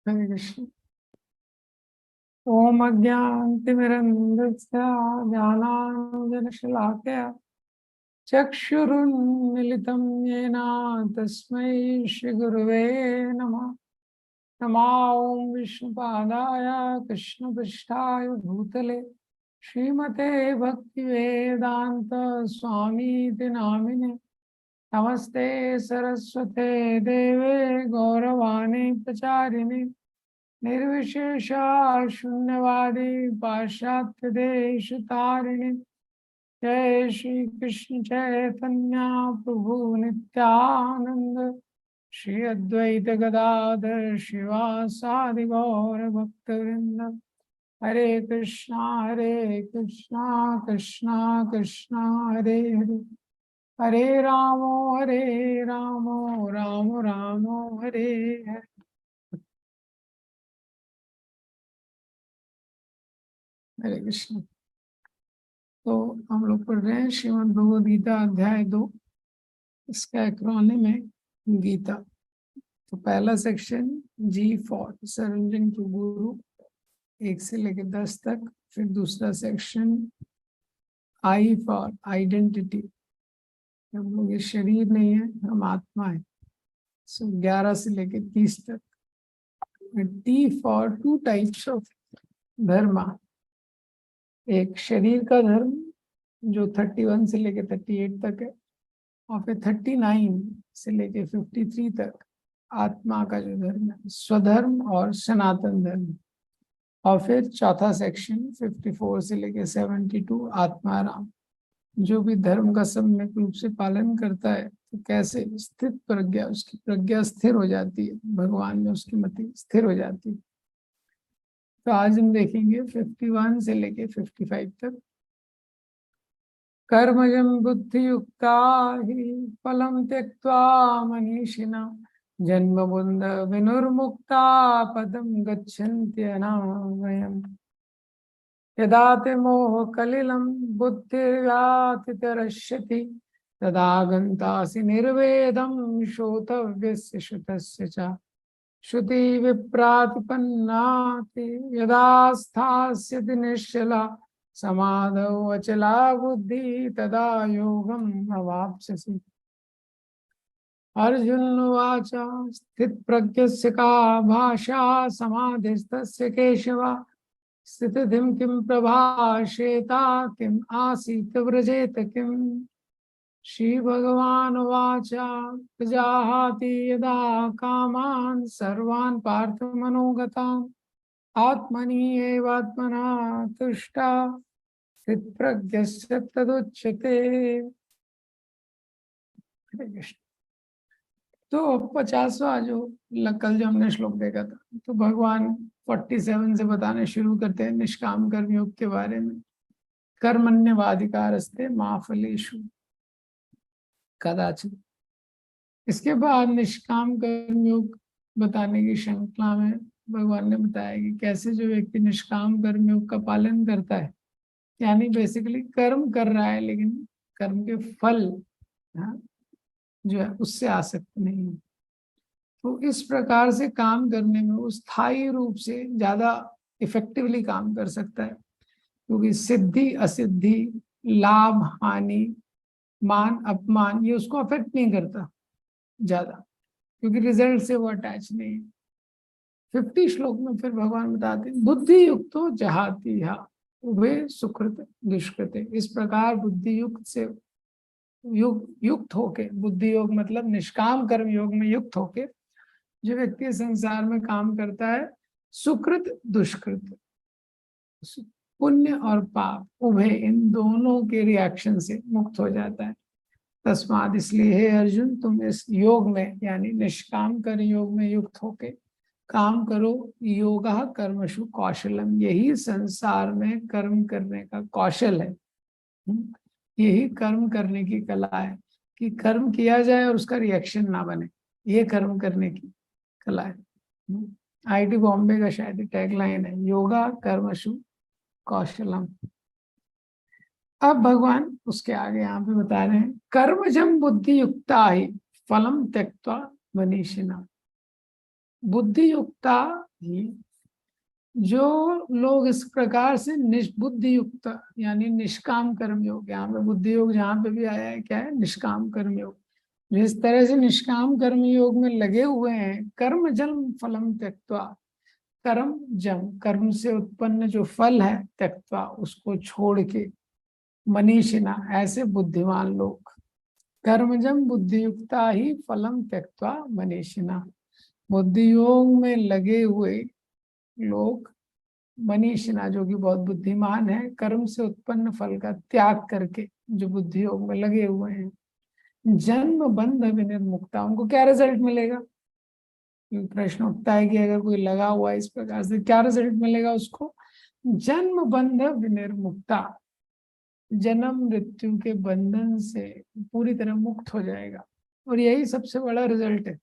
हरे कृष्ण। ओम अज्ञानतिमिरन्धस्य ज्ञानाञ्जनशलाकया चक्षुरुन्मिलितं येन तस्मै श्रीगुरुवे नमः। नमा ओं विष्णुपादाय कृष्णपृष्ठाय भूतले श्रीमते भक्तिवेदांत स्वामीति नामिने। नमस्ते सरस्वते देवे गौरवाणी प्रचारिणे निर्विशेष शून्यवादी पाश्चात्य देश तारिणी। जय श्री कृष्ण चैतन्य प्रभु नित्यानंद श्री अद्वैत गदाधर शिवासादि गौर भक्तवृंद। हरे कृष्णा कृष्णा कृष्णा हरे हरे, हरे रामो राम राम हरे हरे। हरे कृष्ण। तो हम लोग पढ़ रहे हैं श्रीमद् भगवद गीता अध्याय 2। इसका एक्रोनिम है गीता। तो पहला section G for surrendering to guru 1 से लेकर 10 तक। फिर दूसरा सेक्शन आई फॉर आइडेंटिटी, हम लोग ये शरीर नहीं है, हम आत्मा है। सो 11 से लेकर 30 तक। T for two types of धर्म। एक शरीर का धर्म जो 31 से लेकर 38 तक है, और फिर 39 से लेके 53 तक आत्मा का जो धर्म है, स्वधर्म और सनातन धर्म। और फिर चौथा सेक्शन 54 से लेके 72 आत्माराम। जो भी धर्म का सम्यक रूप से पालन करता है तो कैसे स्थित प्रज्ञा, उसकी प्रज्ञा स्थिर हो जाती है, भगवान में उसकी मति स्थिर हो जाती है। तो आज हम देखेंगे 51 से लेके 55 तक। कर्मजं बुद्धियुक्ता हि फलं त्यक्त्वा मनीषिणा जन्मबुन्द विनुर्मुक्ता पदं गच्छन्ति अनामयम्। यदा ते मोहकलिलं बुद्धिर्व्यातितरष्यति तदा गन्तासि निर्वेदं श्रोतव्यस्य श्रुतस्य च। श्रुति विप्रातिपन्नाति यदा स्थास्यति निश्चला समाधौ अचला बुद्धि तदा योगम् अवाप्स्यसि। अर्जुन उवाच स्थितप्रज्ञस्य का भाषा समाधिस्तस्य केशव स्थितिधिं किं प्रभाषेता किम् आसीत् व्रजेत किम्। श्रीभगवानुवाच प्रजाहाति यदा कामान् सर्वान् पार्थमनोगतान् आत्मनि एवात्मना तुष्टा स्थितप्रज्ञस्य तदुच्यते। तो 50वां कल जो हमने श्लोक देखा था, तो भगवान 47 से बताने शुरू करते हैं निष्काम कर्मयोग के बारे में। कर्मण्यवाधिकारस्ते मा फलेषु कदाचित। इसके बाद निष्काम कर्मयोग बताने की श्रृंखला में भगवान ने बताया कि कैसे जो व्यक्ति निष्काम कर्मयोग का पालन करता है, यानी बेसिकली कर्म कर रहा है लेकिन कर्म के फल जो है उससे आसक्त नहीं है, तो इस प्रकार से काम करने में वो स्थायी रूप से ज्यादा इफेक्टिवली काम कर सकता है। क्योंकि सिद्धि असिद्धि, लाभ हानि, मान अपमान, ये उसको अफेक्ट नहीं करता ज्यादा, क्योंकि रिजल्ट से वो अटैच नहीं है। 50 श्लोक में फिर भगवान बताते हैं बुद्धि युक्तो जहाति उभे सुकृत दुष्कृत। इस प्रकार बुद्धि युक्त से युक्त होके, बुद्धि योग मतलब निष्काम कर्म योग में युक्त होके जो व्यक्ति संसार में काम करता है, सुकृत दुष्कृत, पुण्य और पाप उभय, इन दोनों के रिएक्शन से मुक्त हो जाता है। तस्माद, इसलिए हे अर्जुन, तुम इस योग में यानी निष्काम कर्म योग में युक्त होके काम करो। योगा कर्मशु कौशलम, यही संसार में कर्म करने का कौशल है। यही कर्म करने की कला है कि कर्म किया जाए और उसका रिएक्शन ना बने, ये कर्म करने की कला है। आईटी बॉम्बे का शायद टैगलाइन है, योगा कर्मशु कौशलम। अब भगवान उसके आगे यहाँ पे बता रहे हैं कर्मजम बुद्धि युक्ता ही फलम त्यक्त्वा मनीषिणा। बुद्धि युक्ता ही, जो लोग इस प्रकार से बुद्धि युक्त यानी निष्काम कर्म योग, यहाँ पे बुद्धि योग जहाँ पे भी आया है क्या है, निष्काम कर्म योग, जिस तरह से निष्काम कर्म योग में लगे हुए हैं, कर्म जन्म फलम त्यक्त्वा, कर्म जम कर्म से उत्पन्न जो फल है, त्यक्त्वा उसको छोड़ के, मनीषिणा ऐसे बुद्धिमान लोग, कर्मजम बुद्धि युक्ता ही फलम त्यक्त्वा मनीषिणा, बुद्धि योग में लगे हुए लोग, मनीषिणा जो कि बहुत बुद्धिमान है, कर्म से उत्पन्न फल का त्याग करके जो बुद्धि योग में लगे हुए हैं, जन्म बंध विनिर्मुक्ता, उनको क्या रिजल्ट मिलेगा? प्रश्न उठता है कि अगर कोई लगा हुआ है इस प्रकार से, क्या रिजल्ट मिलेगा उसको? जन्म बंध विनिर्मुक्ता, जन्म मृत्यु के बंधन से पूरी तरह मुक्त हो जाएगा। और यही सबसे बड़ा रिजल्ट है,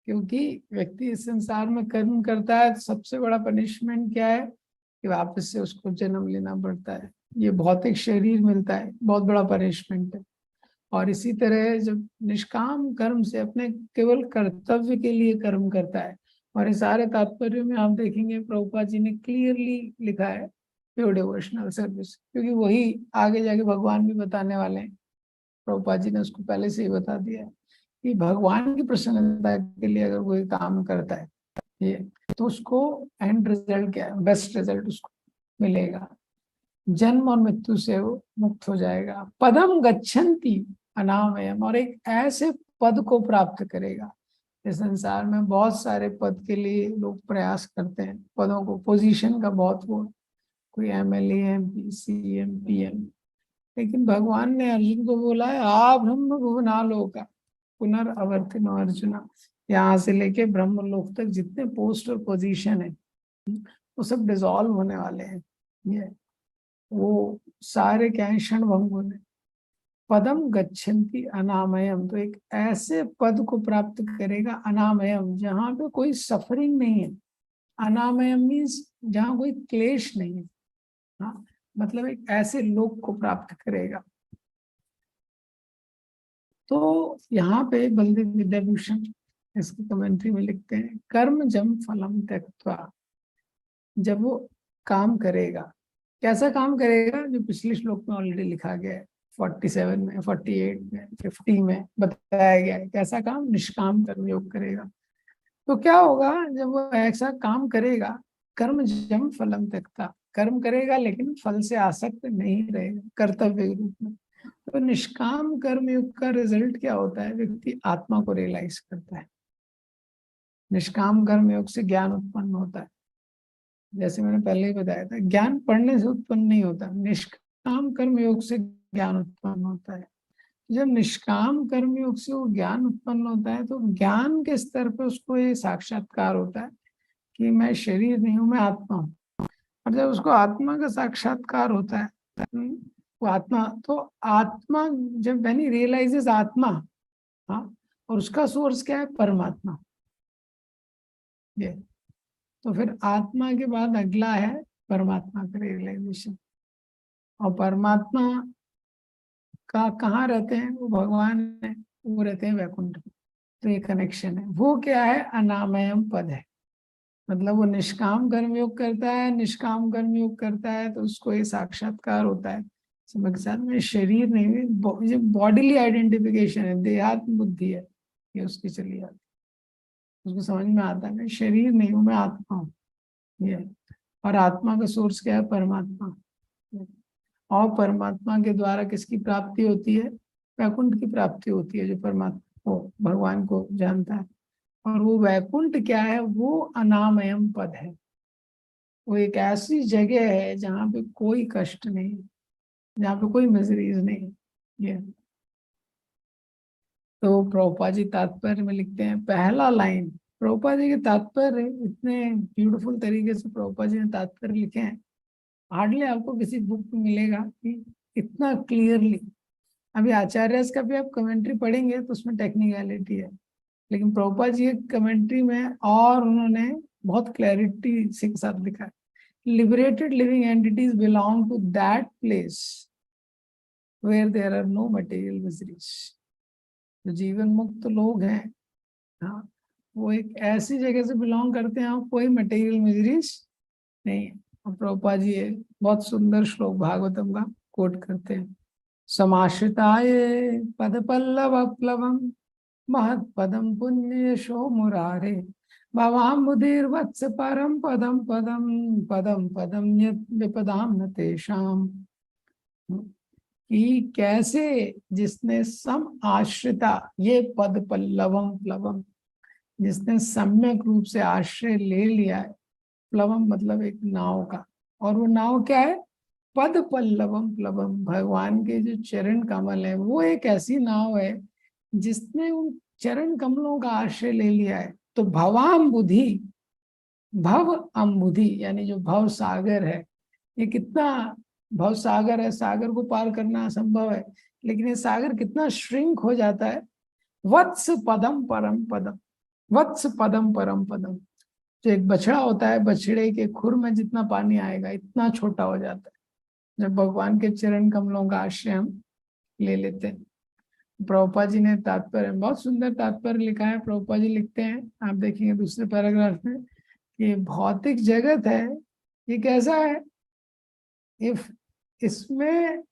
क्योंकि व्यक्ति इस संसार में कर्म करता है तो सबसे बड़ा पनिशमेंट क्या है कि वापस से उसको जन्म लेना पड़ता है, ये भौतिक शरीर मिलता है, बहुत बड़ा पनिशमेंट है। और इसी तरह जब निष्काम कर्म से अपने केवल कर्तव्य के लिए कर्म करता है, और इस सारे तात्पर्य में आप देखेंगे प्रभुपाद जी ने क्लियरली लिखा है प्योर डिवोशनल सर्विस, क्योंकि वही आगे जाके भगवान भी बताने वाले हैं। प्रभुपाद जी ने उसको पहले से ही बता दिया है कि भगवान की प्रसन्नता के लिए अगर कोई काम करता है ये, तो उसको एंड रिजल्ट क्या है, बेस्ट रिजल्ट उसको मिलेगा, जन्म और मृत्यु से वो मुक्त हो जाएगा। पदम गच्छन्ति अनामयम, और एक ऐसे पद को प्राप्त करेगा। इस संसार में बहुत सारे पद के लिए लोग प्रयास करते हैं, पदों को, पोजीशन का बहुत वो, कोई एमएलए, एमपी, सीएम, पीएम, लेकिन भगवान ने अर्जुन को बोला है आ ब्रह्म भुवनालोका पुनर्अवर्तिनो अर्जुना, यहाँ से लेके ब्रह्मलोक तक जितने पोस्ट और पोजीशन है वो सब डिसॉल्व होने वाले हैं, ये वो सारे क्या है, क्षण भंग होने। पदम गच्छन्ति अनामयम, तो एक ऐसे पद को प्राप्त करेगा, अनामयम जहाँ पे कोई सफरिंग नहीं है, अनामयम मीन्स जहाँ कोई क्लेश नहीं है, हाँ, मतलब एक ऐसे लोक को प्राप्त करेगा। तो यहाँ पे बलदेव विद्याभूषण इसकी कमेंट्री में लिखते हैं, कर्म जम फलम त्यक्त्वा, जब वो काम करेगा, कैसा काम करेगा, जो पिछले श्लोक में ऑलरेडी लिखा गया है, 47 में, 48 में, 50 में बताया गया है, कैसा काम, निष्काम कर्म योग करेगा। तो क्या होगा जब वो ऐसा काम करेगा, कर्म जम फलम त्यक्ता, कर्म करेगा लेकिन फल से आसक्त नहीं रहेगा, कर्तव्य के रूप में। तो निष्काम कर्म योग का रिजल्ट क्या होता है, व्यक्ति आत्मा को रियलाइज करता है। निष्काम कर्म योग से ज्ञान उत्पन्न होता है, जैसे मैंने पहले ही बताया था, ज्ञान पढ़ने से उत्पन्न नहीं होता, निष्काम कर्म योग से ज्ञान उत्पन्न होता है। जब निष्काम कर्म योग से वो ज्ञान उत्पन्न होता है, तो ज्ञान के स्तर पर उसको ये साक्षात्कार होता है कि मैं शरीर नहीं हूं, मैं आत्मा हूँ। और जब उसको आत्मा का साक्षात्कार होता है, वो आत्मा, तो आत्मा जब व्हेन ही रियलाइजेस आत्मा, हाँ, और उसका सोर्स क्या है, परमात्मा, ये, तो फिर आत्मा के बाद अगला है परमात्मा का रियलाइजेशन। और परमात्मा का कहाँ रहते हैं, वो भगवान है, वो रहते हैं वैकुंठ में। तो ये कनेक्शन है, वो क्या है, अनामयम पद है, मतलब वो निष्काम कर्म योग करता है, निष्काम कर्म योग करता है तो उसको ये साक्षात्कार होता है, समय के साथ में शरीर नहीं, जो बॉडीली आइडेंटिफिकेशन है, देहात्म बुद्धि है, ये उसकी चली जाती है, उसको समझ में आता है मैं शरीर नहीं हूँ, मैं आत्मा हूँ, ये। और आत्मा का सोर्स क्या है, परमात्मा। और परमात्मा के द्वारा किसकी प्राप्ति होती है, वैकुंठ की प्राप्ति होती है, जो परमात्मा को, भगवान को जानता है। और वो वैकुंठ क्या है, वो अनामयम पद है, वो एक ऐसी जगह है जहाँ पे कोई कष्ट नहीं, जहाँ पे कोई मिजरीज नहीं, ये। तो प्रभुपाद जी तात्पर्य में लिखते हैं, पहला लाइन, प्रभुपाद जी के तात्पर्य इतने ब्यूटीफुल तरीके से प्रभुपाद जी ने तात्पर्य लिखे हैं, हार्डली आपको किसी बुक में मिलेगा कि इतना क्लियरली। अभी आचार्य का भी आप कमेंट्री पढ़ेंगे तो उसमें टेक्निकलिटी है, लेकिन प्रभुपाद जी की कमेंट्री में और उन्होंने बहुत क्लैरिटी के साथ लिखा है, liberated living entities belong to that place where there are no material miseries। जो जीवन मुक्त लोग हैं, हाँ, वो एक ऐसी जगह से बिलोंग करते हैं, कोई मटेरियल मिजरीज नहीं है। और प्रभुपाद जी ये बहुत सुंदर श्लोक भागवतम का कोट करते हैं। समाश्रिताय पद पल्लव प्लवम महत् पदम पुण्य यशो मुरारे भवाम मुदिर्वत्स परम पदम पदम पदम पदम यत् विपदाम न तेषाम। कि कैसे जिसने सम आश्रिता, ये पद पल्लवम प्लवम, जिसने सम्यक रूप से आश्रय ले लिया है। प्लवम मतलब एक नाव का, और वो नाव क्या है? पद पल्लवम प्लवम, भगवान के जो चरण कमल है वो एक ऐसी नाव है जिसने उन चरण कमलों का आश्रय ले लिया है। तो भवाम बुद्धि, भव अम्बुधि यानी जो भव सागर है, ये कितना भव सागर है, सागर को पार करना असंभव है, लेकिन ये सागर कितना श्रिंक हो जाता है। वत्स पदम परम पदम, वत्स पदम परम पदम, जो एक बछड़ा होता है, बछड़े के खुर में जितना पानी आएगा इतना छोटा हो जाता है जब भगवान के चरण कमलों का आश्रय हम ले लेते हैं। प्रभुपाद जी ने तात्पर्य, बहुत सुंदर तात्पर्य लिखा है। प्रभुपाद जी लिखते हैं, आप देखेंगे दूसरे पैराग्राफ में, कि भौतिक जगत है ये कैसा है? इफ इसमें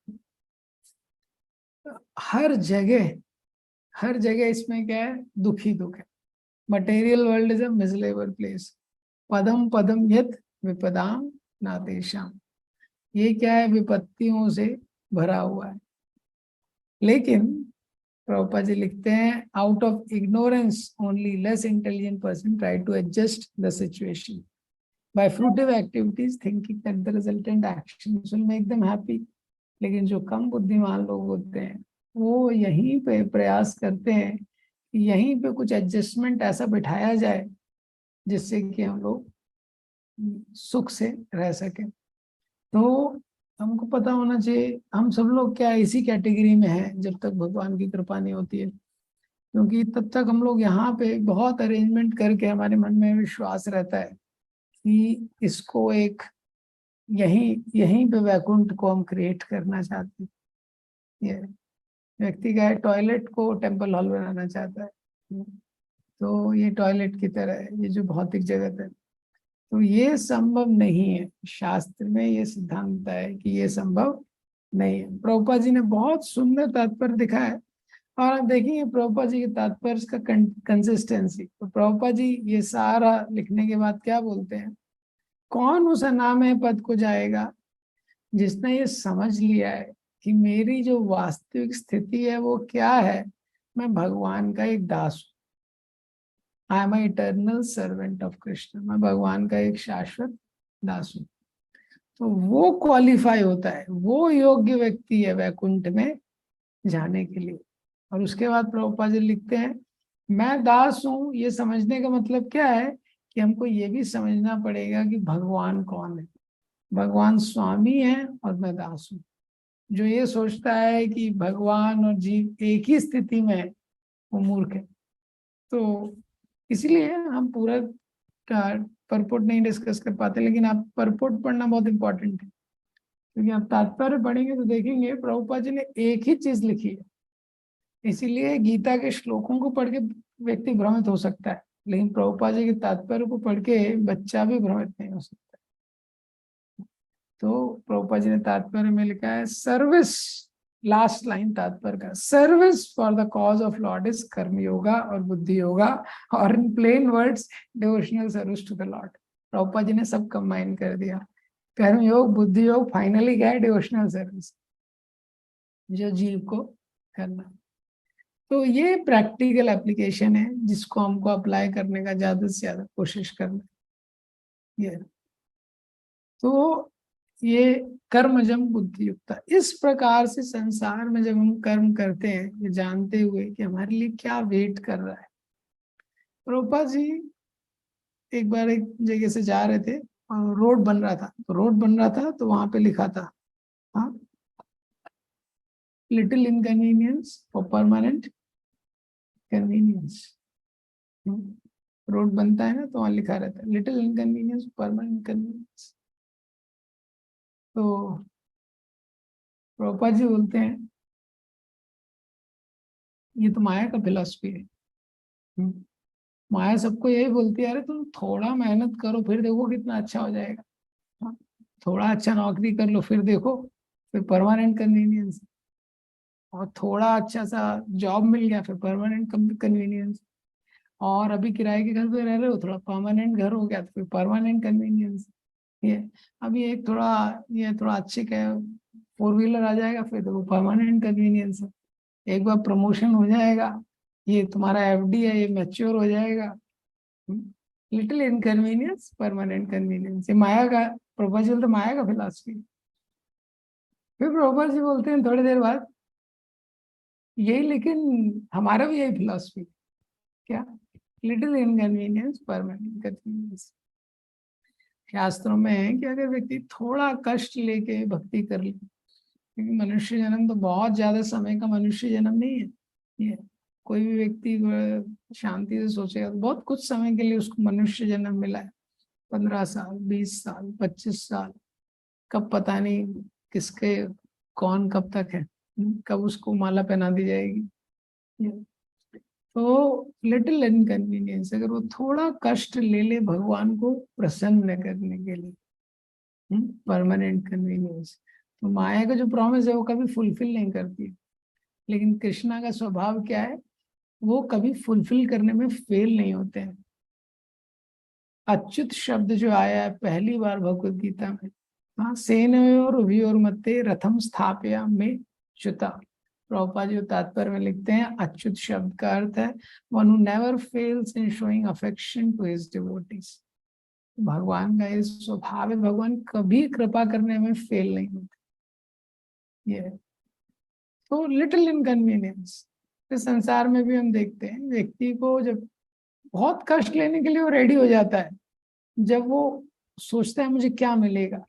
हर जगह, हर जगह इसमें क्या है? दुख ही दुख है। Material world is a miserable place. पदम पदम यत विपदाम नातेषाम, ये क्या है? विपत्तियों से भरा हुआ है। लेकिन प्रभुपाद जी लिखते हैं, out of ignorance only less intelligent person try to adjust the situation by fruitive activities thinking that the resultant actions will make them happy. लेकिन जो कम बुद्धिमान लोग होते हैं वो यहीं पे प्रयास करते हैं कि यहीं पे कुछ एडजस्टमेंट ऐसा बिठाया जाए जिससे कि हम लोग सुख से रह सकें। तो हमको पता होना चाहिए हम सब लोग क्या इसी कैटेगरी में हैं जब तक भगवान की कृपा नहीं होती है। क्योंकि तब तक हम लोग यहाँ पे बहुत अरेंजमेंट करके हमारे मन में विश्वास रहता है कि इसको एक यहीं यहीं पे वैकुंठ को हम क्रिएट करना चाहते हैं। ये व्यक्ति का टॉयलेट को टेम्पल हॉल बनाना चाहता है, तो ये टॉयलेट की तरह है ये जो भौतिक जगत है। तो ये संभव नहीं है, शास्त्र में ये सिद्धांत है कि ये संभव नहीं है। प्रभुपाद जी ने बहुत सुंदर तात्पर्य दिखा है। और आप देखेंगे प्रभुपाद जी के तात्पर्य का कंसिस्टेंसी। तो प्रभुपाद जी ये सारा लिखने के बाद क्या बोलते हैं? कौन उस अनामय पद को जाएगा जिसने ये समझ लिया है कि मेरी जो वास्तविक स्थिति है वो क्या है? मैं भगवान का एक दास हूँ। I am eternal servant of Krishna, मैं भगवान का एक शाश्वत दास हूँ। तो वो क्वालिफाई होता है, वो योग्य व्यक्ति है वैकुंठ में जाने के लिए। और उसके बाद प्रभुपाद जी लिखते हैं, मैं दास हूं ये समझने का मतलब क्या है? कि हमको ये भी समझना पड़ेगा कि भगवान कौन है। भगवान स्वामी है और मैं दास हूँ। जो ये सोचता है कि भगवान और जीव एक ही स्थिति में है वो मूर्ख है। तो इसलिए हम पूरा का परपोर्ट नहीं डिस्कस कर पाते, लेकिन आप परपोर्ट पढ़ना बहुत इंपॉर्टेंट है। क्योंकि आप तात्पर्य पढ़ेंगे तो देखेंगे प्रभुपाद जी ने एक ही चीज लिखी है। इसीलिए गीता के श्लोकों को पढ़ के व्यक्ति भ्रमित हो सकता है, लेकिन प्रभुपाद जी के तात्पर्य को पढ़ के बच्चा भी भ्रमित नहीं हो सकता। तो प्रभुपाद जी ने तात्पर्य में लिखा है, सर्विस, लास्ट लाइन तात्पर्य का, service for the cause of lord is karma yoga और बुद्धि योगा, और in plain words devotional service to the lord. Prabhupada ji ने सब कंबाइन कर दिया। कर्म योग, बुद्धि योग, फाइनली क्या है? डिवोशनल सर्विस, जो जीव को करना। तो ये प्रैक्टिकल एप्लीकेशन है जिसको हमको अप्लाई करने का ज्यादा से ज्यादा कोशिश करना ये। तो ये कर्मजम बुद्धि युक्ता, इस प्रकार से संसार में जब हम कर्म करते हैं ये जानते हुए कि हमारे लिए क्या वेट कर रहा है। रूपा जी एक बार एक जगह से जा रहे थे और रोड बन रहा था, तो रोड बन रहा था तो वहां पे लिखा था, हाँ, little inconvenience for permanent convenience. Road बनता है ना तो वहां लिखा रहता है लिटिल इनकन्वीनियंस परमानेंट कन्वीनियंस। तो प्रभुपाद जी बोलते हैं ये तो माया का फिलॉसफी है। माया सबको यही बोलती है, अरे तुम थोड़ा मेहनत करो फिर देखो कितना अच्छा हो जाएगा। हाँ, थोड़ा अच्छा नौकरी कर लो फिर देखो, फिर परमानेंट कन्वीनियंस। और थोड़ा अच्छा सा जॉब मिल गया फिर परमानेंट कन्वीनियंस। और अभी किराए के घर पे रह रहे हो, थोड़ा परमानेंट घर हो गया तो फिर परमानेंट कन्वीनियंस। ये अभी एक थोड़ा, ये थोड़ा अच्छे का 4 व्हीलर आ जाएगा फिर तो वो परमानेंट कन्वीनियंस है। एक बार प्रमोशन हो जाएगा, ये तुम्हारा एफडी है, ये मैच्योर हो जाएगा। लिटिल इनकन्वीनियंस परमानेंट कन्वीनियंस, ये माया का प्रोपोजल, तो माया का फिलॉसफी। फिर प्रोपर जी बोलते हैं थोड़ी देर बाद, यही लेकिन हमारा भी यही फिलॉसफी। क्या? Little inconvenience permanent convenience. शास्त्रों में है कि अगर व्यक्ति थोड़ा कष्ट लेके भक्ति कर ले, क्योंकि मनुष्य जन्म तो बहुत ज्यादा समय का मनुष्य जन्म नहीं है ये। कोई भी व्यक्ति शांति से सोचेगा तो बहुत कुछ समय के लिए उसको मनुष्य जन्म मिला है। 15 साल, 20 साल, 25 साल, कब पता नहीं किसके, कौन कब तक है, कब उसको माला पहना दी जाएगी। तो लिटिल इनकन्वीनियंस, अगर वो थोड़ा कष्ट ले ले भगवान को प्रसन्न करने के लिए, परमानेंट कन्वीनियंस। तो माया का जो प्रॉमिस है वो कभी फुलफिल नहीं करती, लेकिन कृष्णा का स्वभाव क्या है, वो कभी फुलफिल करने में फेल नहीं होते हैं। अच्युत शब्द जो आया है पहली बार भगवत गीता में, हाँ, सेनयोर उभयोर मध्य रथम स्थापया में च्युता। प्रभुपाद जी तात्पर्य में लिखते हैं अच्युत शब्द का अर्थ है one who never fails in showing affection to his devotees. भगवान का ये स्वभाव है, भगवान कभी कृपा करने में फेल नहीं होते। ये तो लिटिल इनकन्वीनियंस इस संसार में भी हम देखते हैं, व्यक्ति को जब बहुत कष्ट लेने के लिए वो रेडी हो जाता है, जब वो सोचता है मुझे क्या मिलेगा।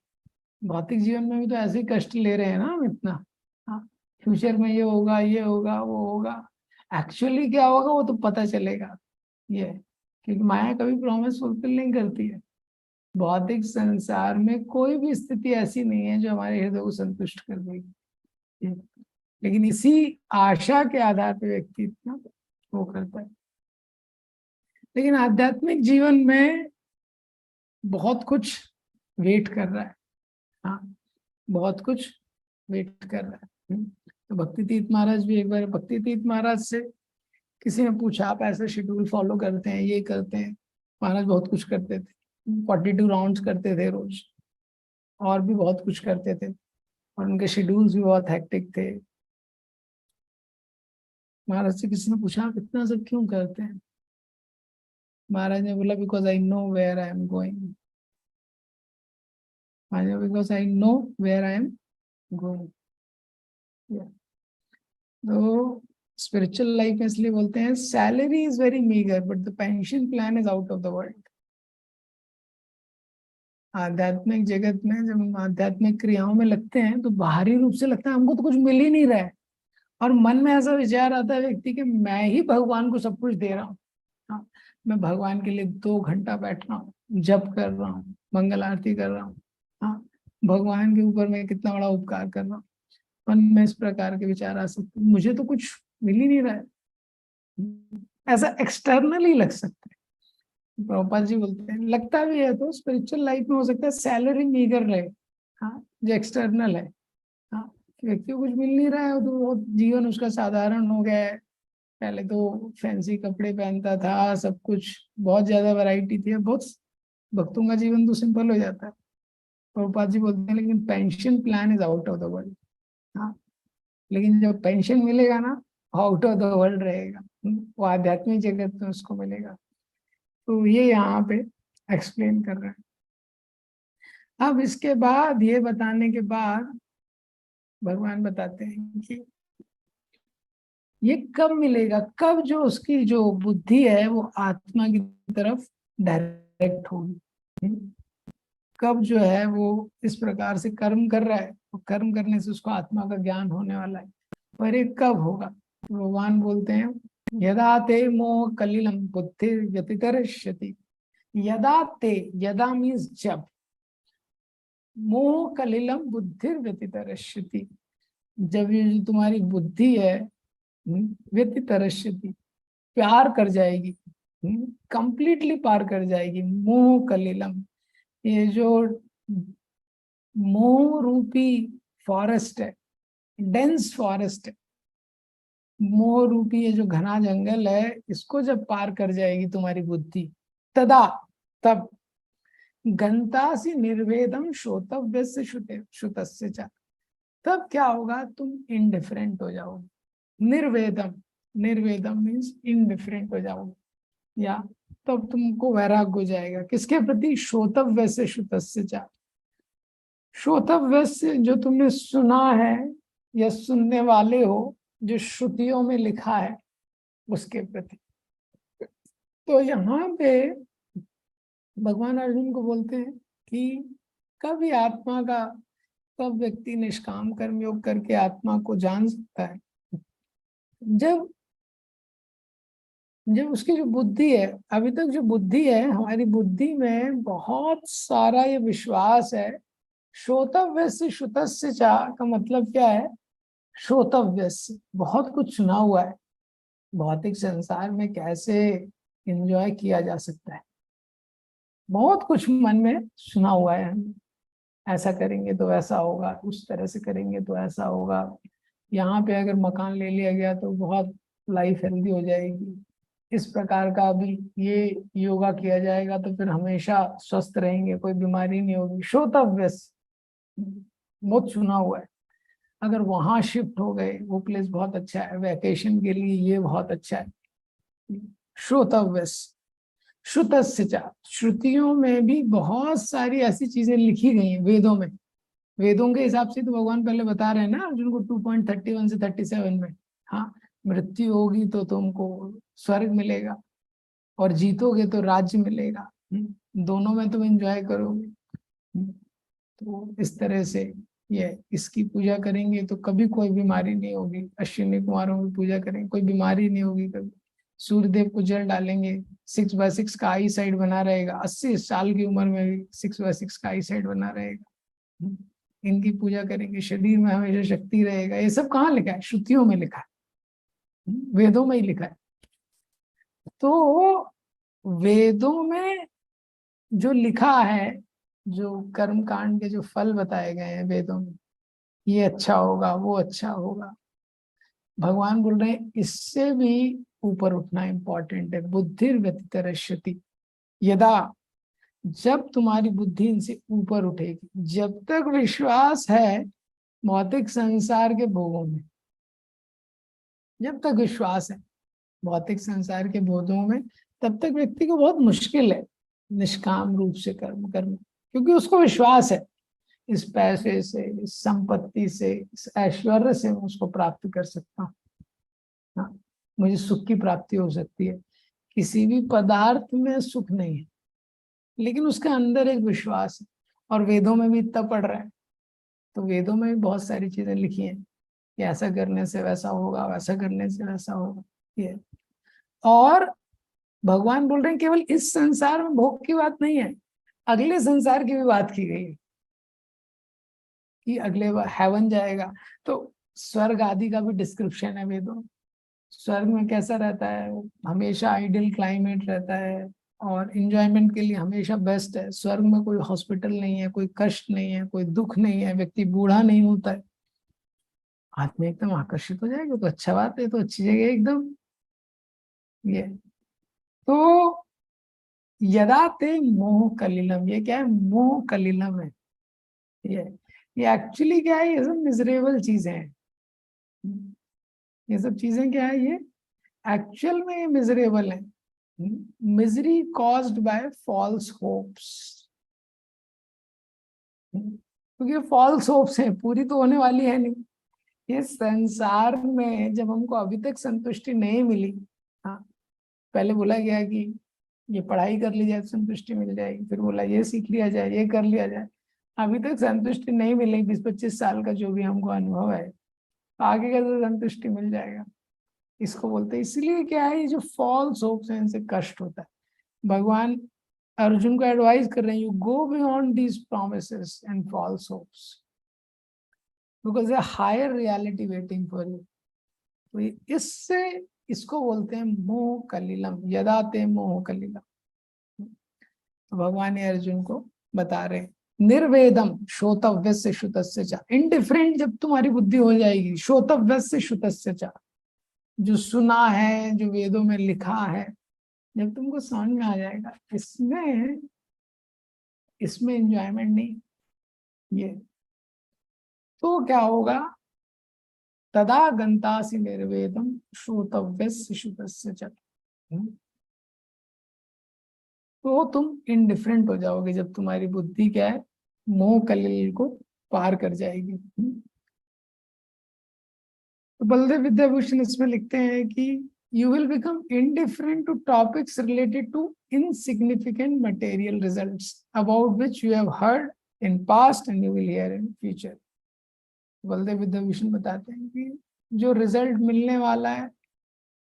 भौतिक जीवन में भी तो ऐसे ही कष्ट ले रहे हैं ना हम इतना। हाँ, फ्यूचर में ये होगा, ये होगा, वो होगा। एक्चुअली क्या होगा वो तो पता चलेगा। ये क्योंकि माया कभी प्रॉमिस फुलफिल नहीं करती है। भौतिक संसार में कोई भी स्थिति ऐसी नहीं है जो हमारे हृदय को संतुष्ट कर देगी, लेकिन इसी आशा के आधार पर व्यक्ति इतना वो करता है। लेकिन आध्यात्मिक जीवन में बहुत कुछ वेट कर रहा है। हाँ, बहुत कुछ वेट कर रहा है। तो भक्ति तीर्थ महाराज भी, एक बार भक्ति तीर्थ महाराज से किसी ने पूछा आप ऐसे शेड्यूल फॉलो करते हैं, ये करते हैं। महाराज बहुत कुछ करते थे, 42 राउंड्स करते थे रोज, और भी बहुत कुछ करते थे, और उनके शेड्यूल्स भी बहुत हेक्टिक थे। महाराज से किसी ने पूछा आप इतना सब क्यों करते हैं? महाराज ने बोला because I know where I am going. महाराज because I know where I am going. तो स्पिरिचुअल लाइफ में इसलिए बोलते हैं salary is very meagre but the pension plan is out of the world. आध्यात्मिक जगत में जब हम आध्यात्मिक क्रियाओं में लगते हैं तो बाहरी रूप से लगता है हमको तो कुछ मिल ही नहीं रहा है, और मन में ऐसा विचार आता है व्यक्ति कि मैं ही भगवान को सब कुछ दे रहा हूँ। हाँ, मैं भगवान के लिए 2 घंटा बैठ रहा हूँ, जप कर रहा हूँ, मंगल आरती कर रहा हूँ। हाँ, भगवान के ऊपर मैं कितना बड़ा उपकार कर रहा हूँ। मन में इस प्रकार के विचार आ सकते हैं, मुझे तो कुछ मिल ही नहीं रहा है, ऐसा एक्सटर्नली लग सकता है। प्रभुपाद जी बोलते हैं लगता भी है तो स्पिरिचुअल लाइफ में हो सकता है सैलरी मीगर रहे। हाँ, जो एक्सटर्नल है। हाँ, व्यक्ति को कुछ मिल नहीं रहा है तो वो जीवन उसका साधारण हो गया है। पहले तो फैंसी कपड़े पहनता था, सब कुछ बहुत ज्यादा वैरायटी थी, बहुत भक्तों का जीवन तो सिंपल हो जाता है। प्रभुपाद जी बोलते हैं लेकिन pension plan is out of the world. हाँ, लेकिन जब पेंशन मिलेगा ना, आउट ऑफ द वर्ल्ड रहेगा, वो आध्यात्मिक जगत में उसको मिलेगा। तो ये यहाँ पे एक्सप्लेन कर रहे हैं। अब इसके बाद ये बताने के बाद भगवान बताते हैं कि ये कब मिलेगा, कब जो उसकी जो बुद्धि है वो आत्मा की तरफ डायरेक्ट होगी, कब जो है वो इस प्रकार से कर्म कर रहा है, वो कर्म करने से उसको आत्मा का ज्ञान होने वाला है। पर ये कब होगा? भगवान बोलते हैं यदा ते मोह कलिलम बुद्धि व्यतितरिष्यति। यदा ते, यदा मीन्स जब, मोह कलिलम बुद्धि व्यतितरिष्यति, जब ये जो तुम्हारी बुद्धि है व्यतितरिष्यति, प्यार कर जाएगी, कंप्लीटली पार कर जाएगी। मोह कलिलम, ये जो मोह रूपी फॉरेस्ट है, डेंस फॉरेस्ट है, मोह रूपी ये जो घना जंगल है, इसको जब पार कर जाएगी तुम्हारी बुद्धि, तदा, तब गंतासी निर्वेदम श्रोतव्य से श्रुतस्य च, तब क्या होगा, तुम इनडिफरेंट हो जाओगे। निर्वेदम, निर्वेदम मीन्स इनडिफरेंट हो जाओगे, या तब तुमको वैराग्य हो जाएगा। किसके प्रति? श्रोतव्य से श्रुतस्य च, श्रोतव्य से जो तुमने सुना है या सुनने वाले हो, जो श्रुतियों में लिखा है उसके प्रति। तो यहाँ पे भगवान अर्जुन को बोलते हैं कि कभी आत्मा का, तब व्यक्ति निष्काम कर्म योग करके आत्मा को जान सकता है जब जब उसकी जो बुद्धि है, अभी तक जो बुद्धि है, हमारी बुद्धि में बहुत सारा ये विश्वास है। श्रोतव्य से श्रुतस्य चा का मतलब क्या है? श्रोतव्य से बहुत कुछ सुना हुआ है, भौतिक संसार में कैसे एंजॉय किया जा सकता है, बहुत कुछ मन में सुना हुआ है। ऐसा करेंगे तो ऐसा होगा, उस तरह से करेंगे तो ऐसा होगा, यहाँ पे अगर मकान ले लिया गया तो बहुत लाइफ हेल्दी हो जाएगी, इस प्रकार का भी ये योगा किया जाएगा तो फिर हमेशा स्वस्थ रहेंगे, कोई बीमारी नहीं होगी। श्रोतव्य, बहुत सुना हुआ है। अगर वहां शिफ्ट हो गए, वो प्लेस बहुत अच्छा है, वैकेशन के लिए ये बहुत अच्छा है। श्रोतव्य, श्रुतस्य च, श्रुतियों में भी बहुत सारी ऐसी चीजें लिखी गई हैं वेदों में। वेदों के हिसाब से तो भगवान पहले बता रहे हैं ना अर्जुन को 2.31 से 37 में, हाँ, मृत्यु होगी तो तुमको स्वर्ग मिलेगा, और जीतोगे तो राज्य मिलेगा, दोनों में तुम एंजॉय करोगे। तो इस तरह से ये इसकी पूजा करेंगे तो कभी कोई बीमारी नहीं होगी, अश्विनी कुमारों की पूजा करेंगे कोई बीमारी नहीं होगी कभी, सूर्य देव को जल डालेंगे 6/6 का आई साइड बना रहेगा, 80 साल की उम्र में भी 6/6 का आई साइड बना रहेगा। इनकी पूजा करेंगे, शरीर में हमेशा शक्ति रहेगा। ये सब कहाँ लिखा है? श्रुतियों में लिखा है, वेदों में ही लिखा है। तो वेदों में जो लिखा है, जो कर्म कांड के जो फल बताए गए हैं वेदों में, ये अच्छा होगा, वो अच्छा होगा, भगवान बोल रहे हैं इससे भी ऊपर उठना इंपॉर्टेंट है। बुद्धिर व्यतितरश्यति, यदा, जब तुम्हारी बुद्धि इनसे ऊपर उठेगी, जब तक विश्वास है भौतिक संसार के भोगों में, जब तक विश्वास है भौतिक संसार के भोगों में, तब तक व्यक्ति को बहुत मुश्किल है निष्काम रूप से कर्म करना, क्योंकि उसको विश्वास है इस पैसे से, इस संपत्ति से, इस ऐश्वर्य से मैं उसको प्राप्त कर सकता हूँ, हाँ, मुझे सुख की प्राप्ति हो सकती है। किसी भी पदार्थ में सुख नहीं है, लेकिन उसके अंदर एक विश्वास है। और वेदों में भी इतना पढ़ रहा है, तो वेदों में भी बहुत सारी चीजें लिखी हैं कि ऐसा करने से वैसा होगा, वैसा करने से वैसा होगा, ये। और भगवान बोल रहे हैं केवल इस संसार में भोग की बात नहीं है, अगले संसार की भी बात की गई है कि अगले हेवन जाएगा तो स्वर्ग आदि का भी डिस्क्रिप्शन है वेदों। स्वर्ग में कैसा रहता है? हमेशा आइडियल क्लाइमेट रहता है और इंजॉयमेंट के लिए हमेशा बेस्ट है। स्वर्ग में कोई हॉस्पिटल नहीं है, कोई कष्ट नहीं है, कोई दुख नहीं है, व्यक्ति बूढ़ा नहीं होता है। आत्मा एकदम आकर्षित हो जाएगा, तो अच्छा बात है, तो अच्छी जगह एकदम। ये तो यदा ते मोह कलिलम, ये क्या है? मोह कलिलम है। ये ये एक्चुअली क्या है? ये सब मिजरेबल चीजें हैं। ये सब चीजें क्या है? ये एक्चुअल में ये मिजरेबल है। Misery caused by false hopes, क्योंकि फॉल्स होप्स है, पूरी तो होने वाली है नहीं। ये संसार में जब हमको अभी तक संतुष्टि नहीं मिली, हाँ, पहले बोला गया कि ये पढ़ाई कर ली जाए तो संतुष्टि मिल जाएगी, फिर बोला ये सीख लिया जाए, ये कर लिया जाए, अभी तक संतुष्टि नहीं मिली। 20-25 साल का जो भी हमको अनुभव है, आगे का तो संतुष्टि मिल जाएगा। इसको बोलते हैं। इसलिए क्या है, ये जो फॉल्स होप्स है इनसे कष्ट होता है। भगवान अर्जुन को एडवाइस कर रहे हैं, you go beyond these promises and false hopes, because a higher reality waiting for you. तो इससे इसको बोलते हैं मोह कलिलम, यदा ते मोह कलिलम। तो भगवान ये अर्जुन को बता रहे हैं, निर्वेदम श्रोतव्य से श्रुतस्य च, इनडिफरेंट जब तुम्हारी बुद्धि हो जाएगी, श्रोतव्य से श्रुतस्य च, जो सुना है, जो वेदों में लिखा है, जब तुमको समझ में आ जाएगा, इसमें इसमें एंजॉयमेंट नहीं, ये तो क्या होगा, तदा गंतासि निर्वेदम श्रोतव्य से श्रुतस्य च। तो तुम इनडिफरेंट हो जाओगे जब तुम्हारी बुद्धि क्या है, मोह कलिल को पार कर जाएगी। तो बलदेव विद्याभूषण इसमें लिखते हैं कि you will become indifferent to topics related to insignificant material results about which you have heard in past and you will hear in future. Baladeva Vidyabhushan बताते हैं कि जो रिजल्ट मिलने वाला है,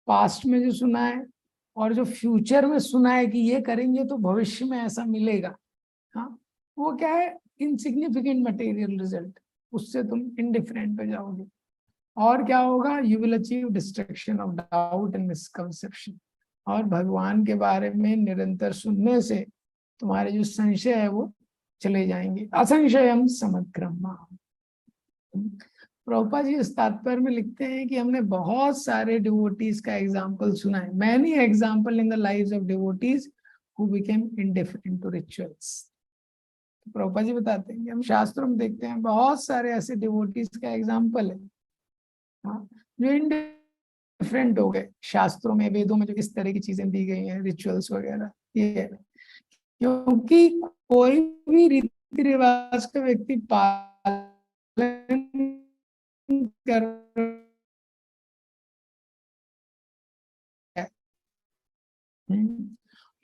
पास्ट में जो सुना है और जो फ्यूचर में सुना है कि ये करेंगे तो भविष्य में ऐसा मिलेगा, हाँ, वो क्या है, इनसिग्निफिकेंट मटेरियल रिजल्ट, उससे तुम इनडिफरेंट हो जाओगे। और क्या होगा, you will achieve destruction of doubt and misconception, और भगवान के बारे में निरंतर सुनने से तुम्हारे जो संशय है वो चले जाएंगे। असंशयम समग्रमा। प्रभुपाद जी इस तात्पर्य में लिखते हैं कि हमने बहुत सारे डिवोटीज का एग्जाम्पल सुना है, many example in the lives of devotees who became indifferent to rituals. Prabhupada ji बताते हैं कि हम शास्त्रों में देखते हैं बहुत सारे ऐसे डिवोटीज का एग्जाम्पल है, हाँ, जो इंडिफरेंट हो गए। शास्त्रों में, वेदों में जो इस तरह की चीजें दी गई हैं, रिचुअल्स वगैरह, ये क्योंकि कोई भी रीति रिवाज का व्यक्ति पालन कर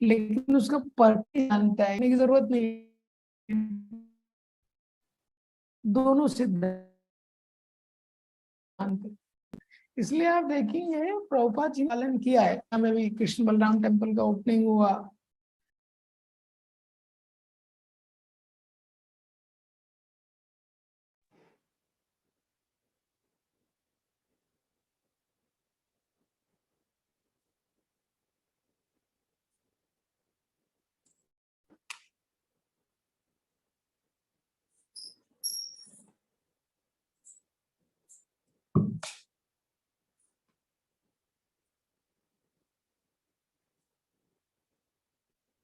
लेकिन उसका पर्पस जानता है की जरूरत नहीं, दोनों सिद्ध, इसलिए आप देखेंगे प्रभुपाद जी पालन किया है। हमें भी कृष्ण बलराम टेम्पल का ओपनिंग हुआ,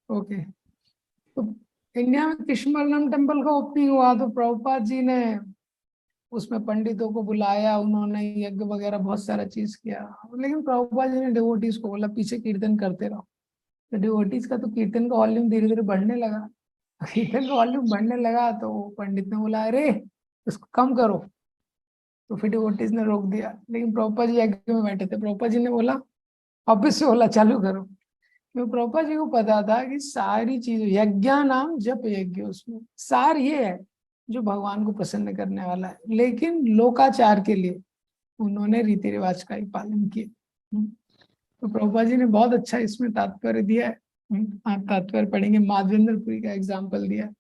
ओके, तो इंडिया में कृष्ण बलराम टेम्पल का ओपनिंग हुआ तो प्रभुपाद जी ने उसमें पंडितों को बुलाया, उन्होंने यज्ञ वगैरह बहुत सारा चीज किया, लेकिन प्रभुपाद जी ने डिवोटीज को बोला पीछे कीर्तन करते रहो। तो डिवोटीज का तो कीर्तन का वॉल्यूम धीरे धीरे बढ़ने लगा, कीर्तन का वॉल्यूम बढ़ने लगा तो पंडित ने बोला अरे इसको कम करो, तो फिर डिवोटीज ने रोक दिया। लेकिन प्रभुपाद जी यज्ञ में बैठे थे, प्रभुपाद जी ने बोला वापिस से बोला चालू करो, क्योंकि प्रभुपाद जी को पता था कि सारी चीज यज्ञ नाम जप यज्ञ, उसमें सार ये है जो भगवान को प्रसन्न करने वाला है, लेकिन लोकाचार के लिए उन्होंने रीति रिवाज का ही पालन किया। तो प्रभुपाद जी ने बहुत अच्छा इसमें तात्पर्य दिया है। आप तात्पर्य पढ़ेंगे, माधवेंद्रपुरी का एग्जाम्पल दिया है।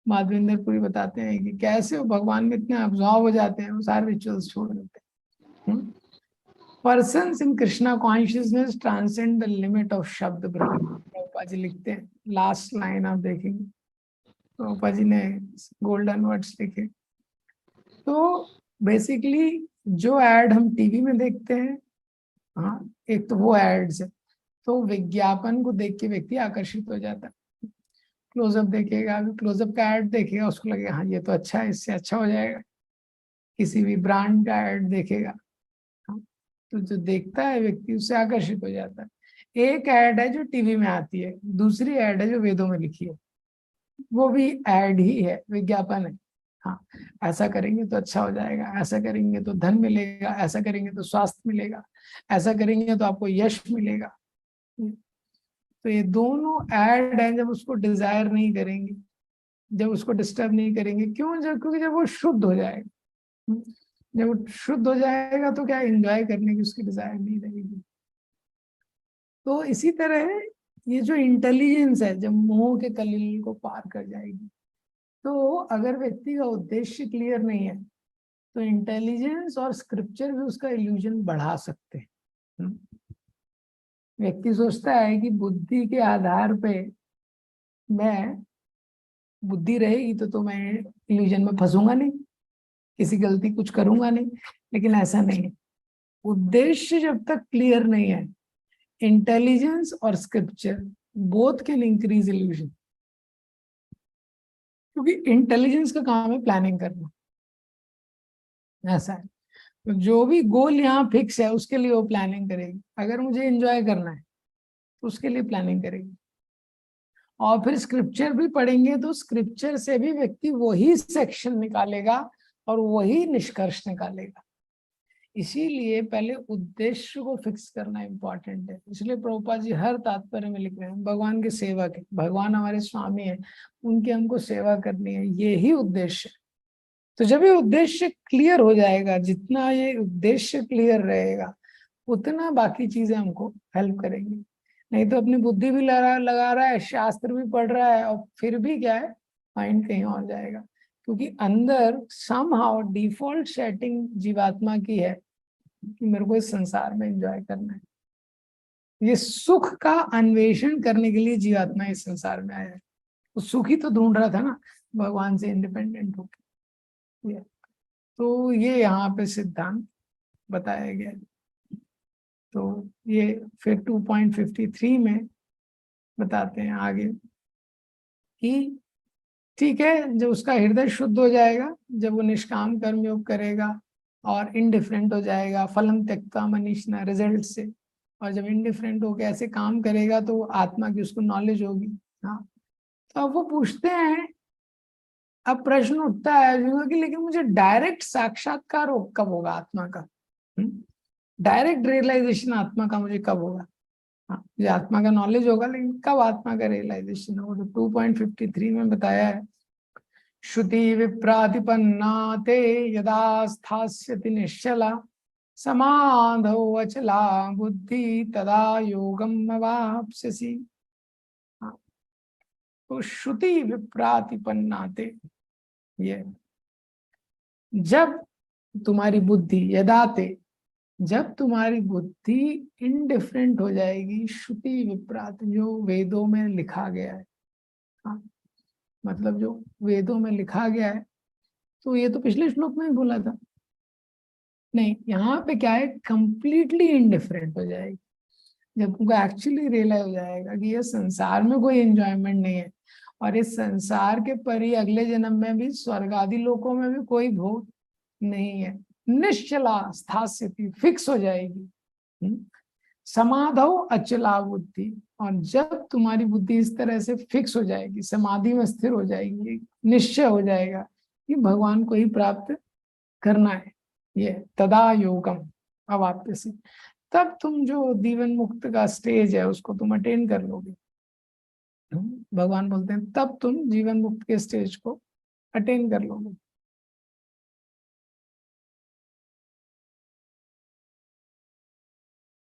माधवेंद्रपुरी बताते हैं कि कैसे वो भगवान में इतने अब्जॉर्व हो जाते हैं, वो सारे रिचुअल्स छोड़ देते हैं। Persons in Krishna consciousness transcend the limit of शब्द ब्रह्म, प्रभुपाद जी लिखते हैं। लास्ट लाइन आप देखेंगे, प्रभुपाद जी ने गोल्डन वर्ड्स लिखे। तो बेसिकली जो एड हम टीवी में देखते हैं, हाँ, एक तो वो एड्स है, तो विज्ञापन को देख के व्यक्ति आकर्षित हो जाता है। क्लोजअप देखेगा, क्लोजअप का एड देखेगा, उसको लगेगा हाँ ये तो अच्छा है, इससे अच्छा हो जाएगा। किसी भी ब्रांड का एड देखेगा, तो जो देखता है व्यक्ति उससे आकर्षित हो जाता है। एक ऐड है जो टीवी में आती है, दूसरी ऐड है जो वेदों में लिखी है, वो भी ऐड ही है, विज्ञापन है। हाँ, ऐसा करेंगे तो अच्छा हो जाएगा, ऐसा करेंगे तो धन मिलेगा, ऐसा करेंगे तो स्वास्थ्य मिलेगा, ऐसा करेंगे तो आपको यश मिलेगा। तो ये दोनों ऐड है, जब उसको डिजायर नहीं करेंगे, जब उसको डिस्टर्ब नहीं करेंगे, क्यों, जब क्योंकि जब वो शुद्ध हो जाएगा, जब वो शुद्ध हो जाएगा तो क्या एंजॉय करने की उसकी डिजायर नहीं रहेगी। तो इसी तरह ये जो इंटेलिजेंस है जब मोह के कलिल को पार कर जाएगी, तो अगर व्यक्ति का उद्देश्य क्लियर नहीं है तो इंटेलिजेंस और स्क्रिप्चर भी उसका इल्यूजन बढ़ा सकते हैं। व्यक्ति सोचता है कि बुद्धि के आधार पे मैं, बुद्धि रहेगी तो मैं इल्यूजन में फंसूंगा नहीं, किसी गलती कुछ करूंगा नहीं। लेकिन ऐसा नहीं है। उद्देश्य जब तक क्लियर नहीं है, इंटेलिजेंस और scripture both can increase illusion. क्योंकि इंटेलिजेंस का काम है प्लानिंग करना, ऐसा है। तो जो भी गोल यहाँ फिक्स है उसके लिए वो प्लानिंग करेगी। अगर मुझे एंजॉय करना है तो उसके लिए प्लानिंग करेगी। और फिर स्क्रिप्चर भी पढ़ेंगे तो स्क्रिप्चर से भी व्यक्ति वही सेक्शन निकालेगा और वही निष्कर्ष निकालेगा। इसीलिए पहले उद्देश्य को फिक्स करना इंपॉर्टेंट है। इसलिए प्रभुपाद जी हर तात्पर्य में लिख रहे हैं भगवान के सेवक है, भगवान हमारे स्वामी है, उनकी हमको सेवा करनी है, यही उद्देश्य है। तो जब ये उद्देश्य क्लियर हो जाएगा, जितना ये उद्देश्य क्लियर रहेगा उतना बाकी चीजें हमको हेल्प करेंगी। नहीं तो अपनी बुद्धि भी लगा रहा है, शास्त्र भी पढ़ रहा है, और फिर भी क्या है, माइंड कहीं और जाएगा। क्योंकि अंदर समहाउ डिफॉल्ट सेटिंग जीवात्मा की है कि मेरे को इस संसार में एंजॉय करना है। ये सुख का अन्वेषण करने के लिए जीवात्मा इस संसार में आया है। वो सुख ही तो ढूंढ रहा था ना, भगवान से इंडिपेंडेंट होकर। तो ये यहाँ पे सिद्धांत बताया गया है। तो ये फिर 2.53 में बताते हैं आगे कि ठीक है, जब उसका हृदय शुद्ध हो जाएगा, जब वो निष्काम कर्म योग करेगा और इनडिफरेंट हो जाएगा, फलम त्यक्त्वा मनीषिणा, रिजल्ट से, और जब इनडिफरेंट होकर ऐसे काम करेगा तो आत्मा की उसको नॉलेज होगी। हाँ, तो अब वो पूछते हैं, अब प्रश्न उठता है कि लेकिन मुझे डायरेक्ट साक्षात्कार कब होगा आत्मा का? डायरेक्ट रियलाइजेशन आत्मा का मुझे कब होगा? हाँ, मुझे आत्मा का नॉलेज होगा, लेकिन कब आत्मा का रियलाइजेशन होगा? तो 2.53 में बताया है, श्रुति विप्रातिपन्ना ते यदा स्थास्यति निश्चला समाधौ अचला बुद्धि तदा योगम अवाप्स्यसि। हाँ, तो श्रुति विप्रातिपन्ना ते, ये जब तुम्हारी बुद्धि, यदाते, जब तुम्हारी बुद्धि इनडिफरेंट हो जाएगी, श्रुति विप्रात, जो वेदों में लिखा गया है। हाँ, मतलब जो वेदों में लिखा गया है, तो ये तो पिछले श्लोक में ही बोला था। नहीं, यहाँ पे क्या है, कंप्लीटली इनडिफरेंट हो जाएगी। जब तुमको एक्चुअली रियलाइज हो जाएगा कि ये संसार में कोई एंजॉयमेंट नहीं है, और इस संसार के परी अगले जन्म में भी, स्वर्ग आदि लोकों में भी कोई भोग नहीं है। निश्चला स्थास्यति, फिक्स हो जाएगी। समाधौ अचला बुद्धि, और जब तुम्हारी बुद्धि इस तरह से फिक्स हो जाएगी, समाधि में स्थिर हो जाएगी, निश्चय हो जाएगा कि भगवान को ही प्राप्त करना है, ये तदा योगम अवाप्यसि, तब तुम जो जीवन मुक्त का स्टेज है उसको तुम अटेन कर लोगे। भगवान बोलते हैं तब तुम जीवन मुक्त के स्टेज को अटेन कर लोगे।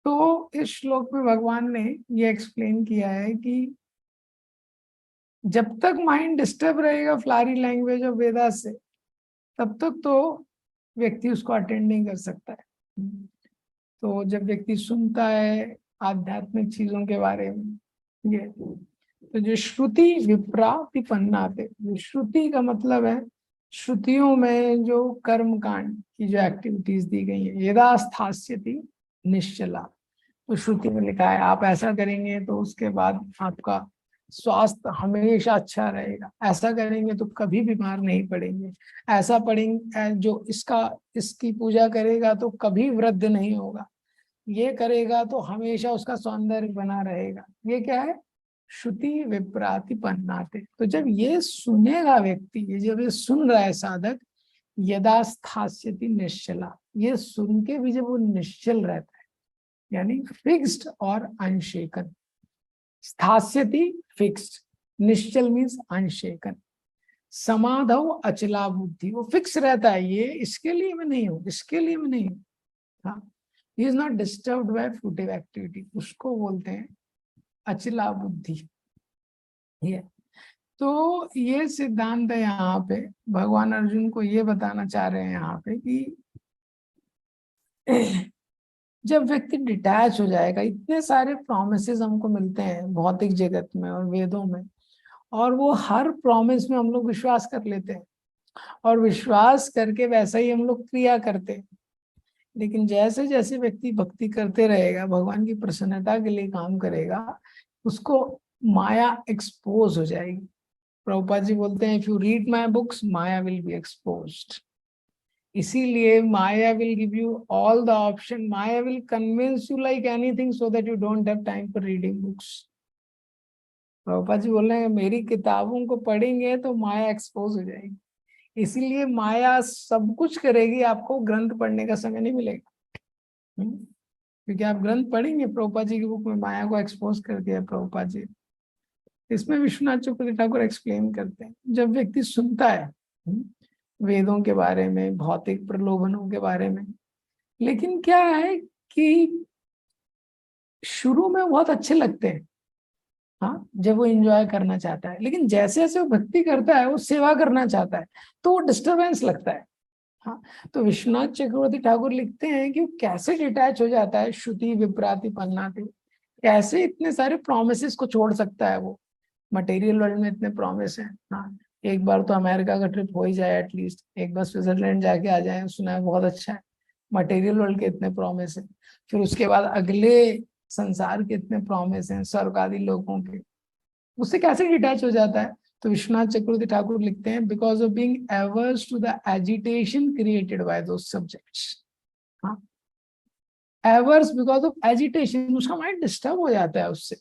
तो इस श्लोक में भगवान ने ये एक्सप्लेन किया है कि जब तक माइंड डिस्टर्ब रहेगा फ्लारी लैंग्वेज ऑफ वेदास से, तब तक तो व्यक्ति उसको अटेंड नहीं कर सकता है। तो जब व्यक्ति सुनता है आध्यात्मिक चीजों के बारे में, ये तो जो श्रुति विप्रातिपन्नाते, श्रुति का मतलब है श्रुतियों में जो कर्म कांड की जो एक्टिविटीज दी गई है, यदा स्थास्यति निश्चला, तो श्रुति में लिखा है आप ऐसा करेंगे तो उसके बाद आपका स्वास्थ्य हमेशा अच्छा रहेगा, ऐसा करेंगे तो कभी बीमार नहीं पड़ेंगे, ऐसा पढ़ेंगे जो इसकी पूजा करेगा तो कभी वृद्ध नहीं होगा, ये करेगा तो हमेशा उसका सौंदर्य बना रहेगा। ये क्या है? श्रुति विप्रातिपन्नाते। तो जब ये सुनेगा व्यक्ति, ये जब ये सुन रहा है साधक, यदा स्थास्यति निश्चला, ये सुन के भी जब वो निश्चल रहता है, यानी फिक्स्ड और अनशेकन। स्थास्यति फिक्स्ड, निश्चल मीन्स अनशेकन। समाधौ अचला बुद्धि, वो फिक्स रहता है, ये इसके लिए मैं नहीं हूं, इसके लिए मैं नहीं हूं। हाँ, he is not disturbed by fruitive activity, उसको बोलते हैं अचला बुद्धि। ये तो ये सिद्धांत है। यहाँ पे भगवान अर्जुन को ये बताना चाह रहे हैं यहाँ पे कि जब व्यक्ति डिटैच हो जाएगा, इतने सारे प्रॉमिसेस हमको मिलते हैं भौतिक जगत में और वेदों में, और वो हर प्रॉमिस में हम लोग विश्वास कर लेते हैं और विश्वास करके वैसा ही हम लोग क्रिया करते हैं। लेकिन जैसे जैसे व्यक्ति भक्ति करते रहेगा, भगवान की प्रसन्नता के लिए काम करेगा, उसको माया एक्सपोज हो जाएगी। प्रभुपाद जी बोलते हैं, if you read my books maya will be exposed. इसीलिए maya will give you all the option, maya will convince you like anything so that you don't have time for reading books. Prabhupada ji बोल रहे हैं, मेरी किताबों को पढ़ेंगे तो माया एक्सपोज हो जाएगी। इसीलिए माया सब कुछ करेगी, आपको ग्रंथ पढ़ने का समय नहीं मिलेगा। क्योंकि आप ग्रंथ पढ़ेंगे, प्रभुपाद जी की बुक में माया को एक्सपोज कर दिया प्रभुपाद जी। इसमें विश्वनाथ चक्रवर्ती ठाकुर एक्सप्लेन करते हैं, जब व्यक्ति सुनता है वेदों के बारे में, भौतिक प्रलोभनों के बारे में, लेकिन क्या है कि शुरू में बहुत अच्छे लगते हैं, हाँ, जब वो एंजॉय करना चाहता है, लेकिन जैसे जैसे वो भक्ति करता है, वो सेवा करना चाहता है, तो वो डिस्टरबेंस लगता है। हाँ, तो विश्वनाथ चक्रवर्ती ठाकुर लिखते हैं कि वो कैसे डिटैच हो जाता है, श्रुति विप्राति पन्नाति, कैसे इतने सारे प्रोमिसेस को छोड़ सकता है वो। मटेरियल वर्ल्ड में इतने प्रॉमिस हैं, हाँ, एक बार तो अमेरिका का ट्रिप हो ही जाए, एटलीस्ट एक बार स्विट्जरलैंड जाके आ जाए, सुना है बहुत अच्छा है। मटेरियल वर्ल्ड के इतने प्रॉमिस हैं, फिर उसके बाद अगले संसार के इतने प्रॉमिस हैं, स्वर्ग आदि लोगों के, उससे कैसे डिटैच हो जाता है। तो विश्वनाथ चक्रवर्ती ठाकुर लिखते हैं, because of being averse to the agitation created by those subjects. हाँ, एवर्स बिकॉज ऑफ एजिटेशन, उसका माइंड डिस्टर्ब हो जाता है उससे।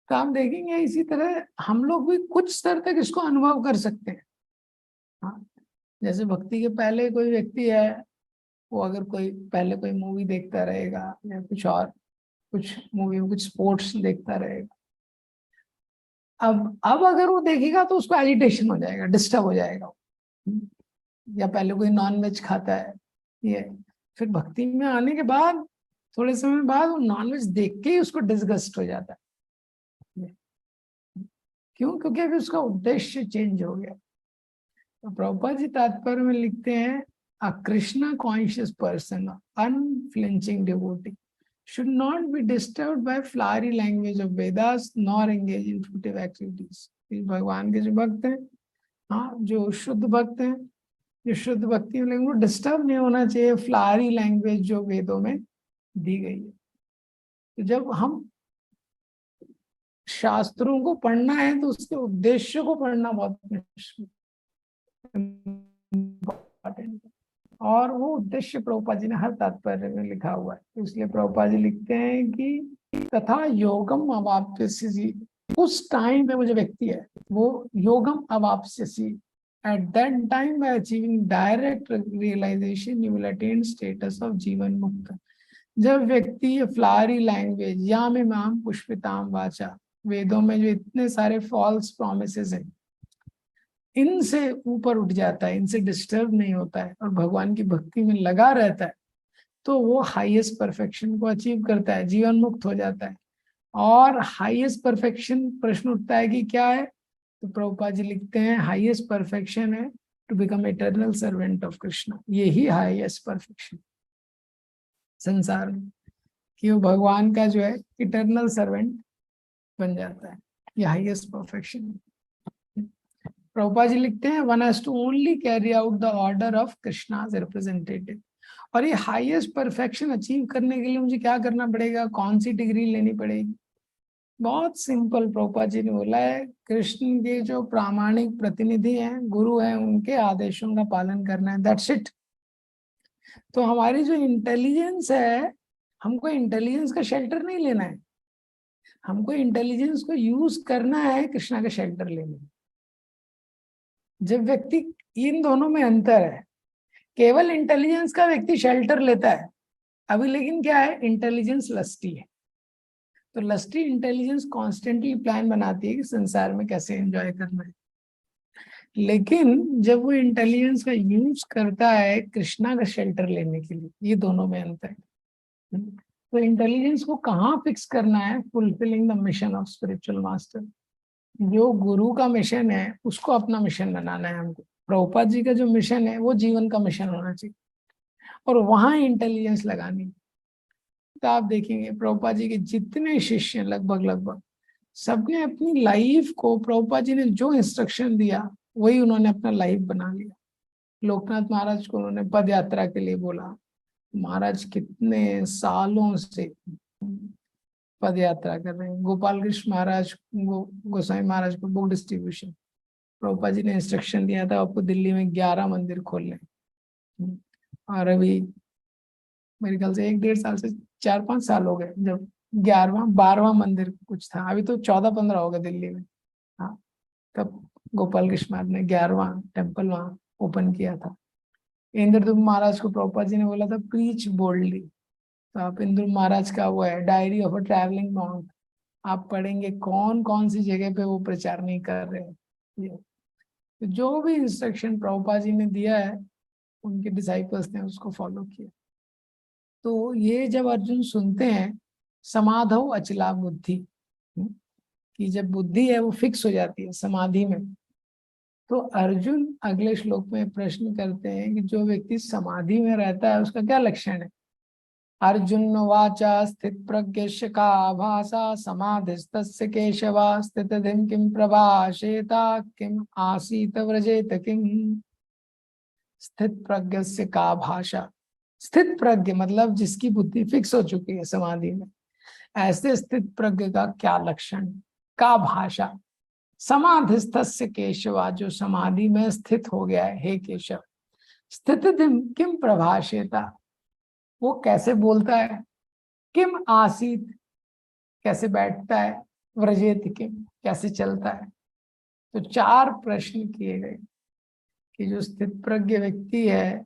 तो आप देखेंगे इसी तरह हम लोग भी कुछ स्तर तक इसको अनुभव कर सकते हैं। हाँ, जैसे भक्ति के पहले कोई व्यक्ति है, वो अगर कोई पहले कोई मूवी देखता रहेगा या कुछ और, कुछ मूवी में कुछ स्पोर्ट्स देखता रहेगा, अब अगर वो देखेगा तो उसको एजिटेशन हो जाएगा, डिस्टर्ब हो जाएगा। या पहले कोई नॉन वेज खाता है, ये फिर भक्ति में आने के बाद थोड़े समय बाद वो नॉन वेज देख के ही उसको डिसगस्ट हो जाता है। क्यों? क्योंकि अभी उसका उद्देश्य चेंज हो गया। तो प्रभुपाद जी तात्पर्य में लिखते हैं, a Krishna conscious person, unflinching devotee should not be disturbed by flowery language of Vedas nor engage in fruitive activities। भगवान के जो भक्त हैं, हाँ, जो शुद्ध भक्त हैं, जो शुद्ध भक्ति में, लेकिन वो डिस्टर्ब नहीं होना चाहिए फ्लावरी लैंग्वेज जो वेदों में दी गई है। तो जब हम शास्त्रों को पढ़ना है तो उसके उद्देश्य को पढ़ना बहुत इम्पोर्टेंट है, और वो उद्देश्य प्रभुपाद जी ने हर तात्पर्य में लिखा हुआ है। तो इसलिए प्रभुपाद जी लिखते हैं कि तथा योगम अवाप्स्यसि, उस टाइम पे वो जो व्यक्ति है वो योगम अवाप्स्यसि, at that time by achieving direct realization you will attain status of jivan mukt. जब व्यक्ति फ्लावरी लैंग्वेज या में माम पुष्पिताम वाचा, वेदों में जो इतने सारे फॉल्स प्रोमिसेस हैं, इनसे ऊपर उठ जाता है, इनसे डिस्टर्ब नहीं होता है और भगवान की भक्ति में लगा रहता है, तो वो हाईएस्ट परफेक्शन को अचीव करता है, जीवन मुक्त हो जाता है। और हाईएस्ट परफेक्शन, प्रश्न उठता है कि क्या है, तो प्रभुपाद जी लिखते हैं, हाईएस्ट परफेक्शन है to become eternal servant of Krishna. यही हाईएस्ट परफेक्शन संसार में, कि वो भगवान का जो है इटर्नल सर्वेंट बन जाता है, ये हाईएस्ट परफेक्शन है। प्रभुपाद जी लिखते हैं, one has to only carry out the order of Krishna's representative. और ये हाईएस्ट परफेक्शन अचीव करने के लिए मुझे क्या करना पड़ेगा, कौन सी डिग्री लेनी पड़ेगी? बहुत सिंपल, प्रभुपाद जी ने बोला है, कृष्ण के जो प्रामाणिक प्रतिनिधि हैं, गुरु हैं, उनके आदेशों का पालन करना है, दैट्स इट। तो हमारी जो इंटेलिजेंस है, हमको इंटेलिजेंस का शेल्टर नहीं लेना है, हमको इंटेलिजेंस को यूज करना है कृष्णा का शेल्टर लेने। जब व्यक्ति, इन दोनों में अंतर है, केवल इंटेलिजेंस का व्यक्ति शेल्टर लेता है अभी, लेकिन क्या है, इंटेलिजेंस लस्टी है। तो लस्टी इंटेलिजेंस कॉन्स्टेंटली प्लान बनाती है कि संसार में कैसे एंजॉय करना है, लेकिन जब वो इंटेलिजेंस का यूज करता है कृष्णा का शेल्टर लेने के लिए, ये दोनों में अंतर है। तो इंटेलिजेंस को कहाँ फिक्स करना है, fulfilling the mission of spiritual master. जो गुरु का मिशन है उसको अपना मिशन बनाना है हमको। प्रभुपाद जी का जो मिशन है वो जीवन का मिशन होना चाहिए, और वहां इंटेलिजेंस लगानी। तो आप देखेंगे प्रभुपाद जी के जितने शिष्य हैं लगभग लगभग सबने अपनी लाइफ को, प्रभुपाद जी ने जो इंस्ट्रक्शन दिया वही उन्होंने अपना लाइफ बना लिया। लोकनाथ महाराज को उन्होंने पद यात्रा के लिए बोला, महाराज कितने सालों से पद यात्रा कर रहे हैं। गोपाल कृष्ण महाराज गोसाई महाराज को बुक डिस्ट्रीब्यूशन, प्रभुपाद जी ने इंस्ट्रक्शन दिया था आपको दिल्ली में 11 मंदिर खोलने, और अभी मेरे ख्याल से 1-1.5 साल से 4-5 साल हो गए जब 11वां 12वां मंदिर कुछ था। अभी तो 14-15 हो गए दिल्ली में। हाँ, तब गोपाल कृष्ण महाराज ने 11वां टेम्पल वहां ओपन किया था। इंद्रदुम्न महाराज को प्रभुपाद जी ने बोला था प्रीच बोल्डली। तो आप इंद्रदुम्न महाराज का वो है diary of a travelling monk, आप पढ़ेंगे कौन कौन सी जगह पे वो प्रचार नहीं कर रहे हैं। तो जो भी इंस्ट्रक्शन प्रभुपाद जी ने दिया है उनके डिसाइपल्स ने उसको फॉलो किया। तो ये जब अर्जुन सुनते हैं समाधौ अचला बुद्धि, कि जब बुद्धि है वो फिक्स हो जाती है समाधि में, तो अर्जुन अगले श्लोक में प्रश्न करते हैं कि जो व्यक्ति समाधि में रहता है उसका क्या लक्षण है। अर्जुन वाचा स्थित प्रज्ञस्य का आभासा समाधिस्तस्य केशवा स्थितधिं किं प्रभाषेता किम आसीत व्रजेत किम। स्थित प्रज्ञस्य का भाषा, स्थित प्रज्ञ मतलब जिसकी बुद्धि फिक्स हो चुकी है समाधि में, ऐसे स्थित प्रज्ञ का क्या लक्षण। का भाषा, समाधिस्थस्य केशवा जो समाधि में स्थित हो गया है हे केशव। स्थित किम प्रभाषेता वो कैसे बोलता है, किम आसीत कैसे बैठता है, व्रजेत किम कैसे चलता है। तो 4 प्रश्न किए गए कि जो स्थित प्रज्ञ व्यक्ति है,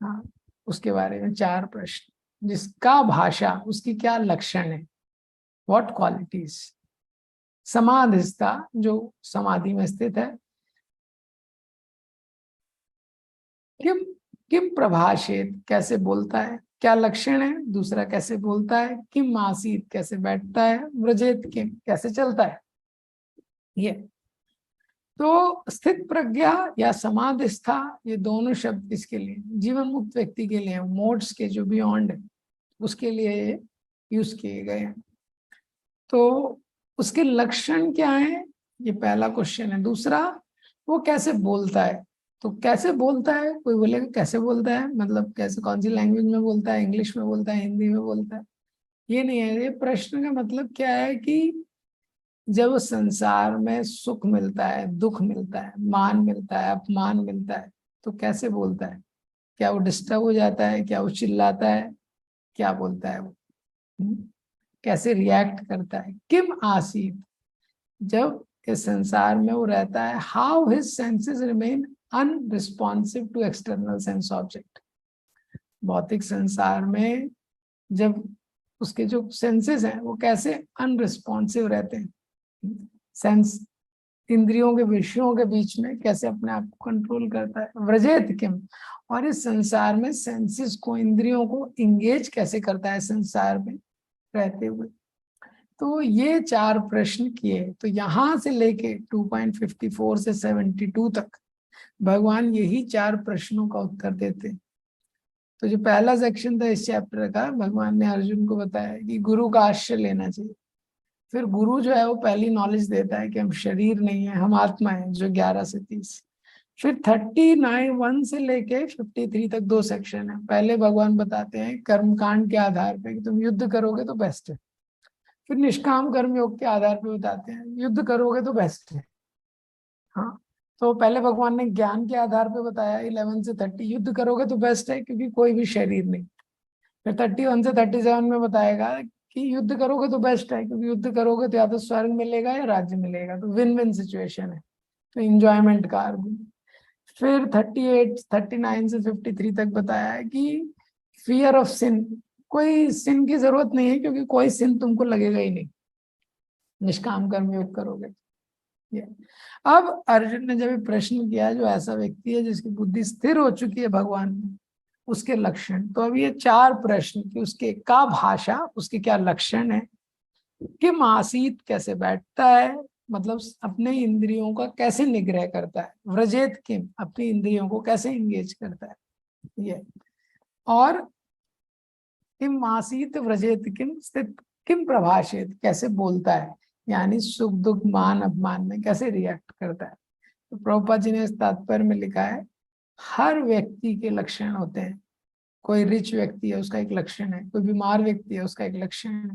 हाँ, उसके बारे में 4 प्रश्न। जिसका भाषा उसकी क्या लक्षण है, व्हाट क्वालिटीज। समाधिस्था जो समाधि में स्थित है, किम किम प्रभाषित कैसे बोलता है, क्या लक्षण है। दूसरा कैसे बोलता है, किम आसीत कैसे बैठता है, व्रजेत किम कैसे चलता है। ये तो स्थित प्रज्ञा या समाधिस्था ये दोनों शब्द इसके लिए जीवन मुक्त व्यक्ति के लिए, मोड्स के जो बियॉन्ड है उसके लिए यूज किए गए हैं। तो उसके लक्षण क्या है, ये पहला क्वेश्चन है। दूसरा वो कैसे बोलता है। तो कैसे बोलता है, कोई बोलेगा कैसे बोलता है मतलब कैसे, कौन सी लैंग्वेज में बोलता है, इंग्लिश में बोलता है, हिंदी में बोलता है, ये नहीं है। ये प्रश्न का मतलब क्या है कि जब संसार में सुख मिलता है, दुख मिलता है, मान मिलता है, अपमान मिलता है, तो कैसे बोलता है। क्या वो डिस्टर्ब हो जाता है, क्या वो चिल्लाता है, क्या बोलता है वो, कैसे रिएक्ट करता है। किम आसीत जब इस संसार में वो रहता है, how his senses remain unresponsive to external sense object. भौतिक संसार में जब उसके जो सेंसेस हैं वो कैसे अनरिस्पॉन्सिव रहते हैं, सेंस इंद्रियों के विषयों के बीच में कैसे अपने आप को कंट्रोल करता है। व्रजेत किम और इस संसार में सेंसेस को, इंद्रियों को इंगेज कैसे करता है संसार में रहते हुए। तो ये 4 प्रश्न किए। तो यहां से लेके 2.54 से 72 तक भगवान यही 4 प्रश्नों का उत्तर देते। तो जो पहला सेक्शन था इस चैप्टर का, भगवान ने अर्जुन को बताया कि गुरु का आश्रय लेना चाहिए। फिर गुरु जो है वो पहली नॉलेज देता है कि हम शरीर नहीं है, हम आत्मा है, जो 11 से 30। फिर 39 से लेके 53 तक 2 सेक्शन है। पहले भगवान बताते हैं कर्मकांड के आधार पे कि तुम युद्ध करोगे तो बेस्ट है। फिर निष्काम कर्म योग के आधार पे बताते हैं युद्ध करोगे तो बेस्ट है। हाँ, तो पहले भगवान ने ज्ञान के आधार पे बताया 11 से 30 युद्ध करोगे तो बेस्ट है क्योंकि कोई भी शरीर नहीं। फिर 31 से 37 में बताएगा कि युद्ध करोगे तो बेस्ट है क्योंकि युद्ध करोगे तो या तो स्वर्ग मिलेगा या राज्य मिलेगा, तो विन विन सिचुएशन है, तो इंजॉयमेंट का आर्गुमेंट। फिर 38 39 से 53 तक बताया है कि फियर ऑफ सिन, कोई सिन की जरूरत नहीं है क्योंकि कोई सिन तुमको लगेगा ही नहीं, निष्काम कर्म योग करोगे। अब अर्जुन ने जब प्रश्न किया जो ऐसा व्यक्ति है जिसकी बुद्धि स्थिर हो चुकी है भगवान में, उसके लक्षण। तो अब ये 4 प्रश्न कि उसके का भाषा, उसके क्या लक्षण है, किम आसीत कैसे बैठता है मतलब अपने इंद्रियों का कैसे निग्रह करता है, व्रजेत किम अपनी इंद्रियों को कैसे इंगेज करता है ये। और किम आसीत व्रजेत किम स्थित किम प्रभाषेत, कैसे बोलता है, यानी सुख दुख मान अपमान में कैसे रिएक्ट करता है। तो प्रभुपाद जी ने इस तात्पर्य में लिखा है, हर व्यक्ति के लक्षण होते हैं। कोई रिच व्यक्ति है उसका एक लक्षण है, कोई बीमार व्यक्ति है उसका एक लक्षण है।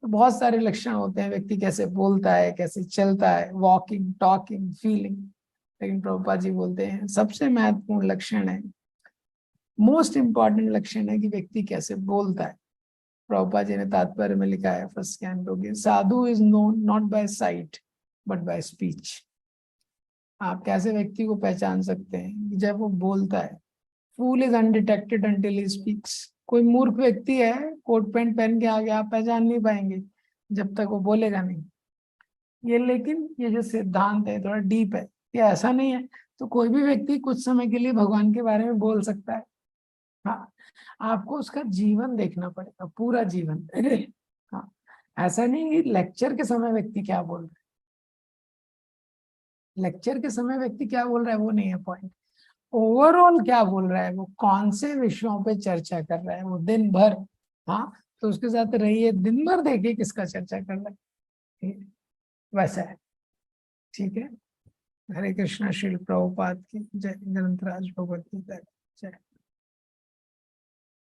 तो बहुत सारे लक्षण होते हैं, व्यक्ति कैसे बोलता है, कैसे चलता है, वॉकिंग, टॉकिंग, फीलिंग। लेकिन प्रभुपाद जी बोलते हैं सबसे महत्वपूर्ण लक्षण है, मोस्ट इंपॉर्टेंट लक्षण है कि व्यक्ति कैसे बोलता है। प्रभुपाद जी ने तात्पर्य में लिखा है फर्स्ट कैंटो के, sadhu is known not by sight but by speech. आप कैसे व्यक्ति को पहचान सकते हैं, जब वो बोलता है। Fool is undetected until he speaks. कोई मूर्ख व्यक्ति है कोट पैंट पहन के आ गया, आप पहचान नहीं पाएंगे जब तक वो बोलेगा नहीं। ये लेकिन ये जो सिद्धांत है थोड़ा डीप है, ये ऐसा नहीं है तो कोई भी व्यक्ति कुछ समय के लिए भगवान के बारे में बोल सकता है। हाँ, आपको उसका जीवन देखना पड़ेगा, पूरा जीवन। हाँ, ऐसा नहीं कि लेक्चर के समय व्यक्ति क्या बोल रहा है, लेक्चर के समय व्यक्ति क्या बोल रहा है वो नहीं है पॉइंट। ओवरऑल क्या बोल रहा है, वो कौन से विषयों पे चर्चा कर रहा है वो दिन भर। हाँ, तो उसके साथ रहिए, दिन भर देखिए किसका चर्चा कर रहा है, ठीक है? वैसा है, ठीक है। हरे कृष्णा। श्रील प्रभुपाद की जय। ग्रंथराज भगवत गीता की जय।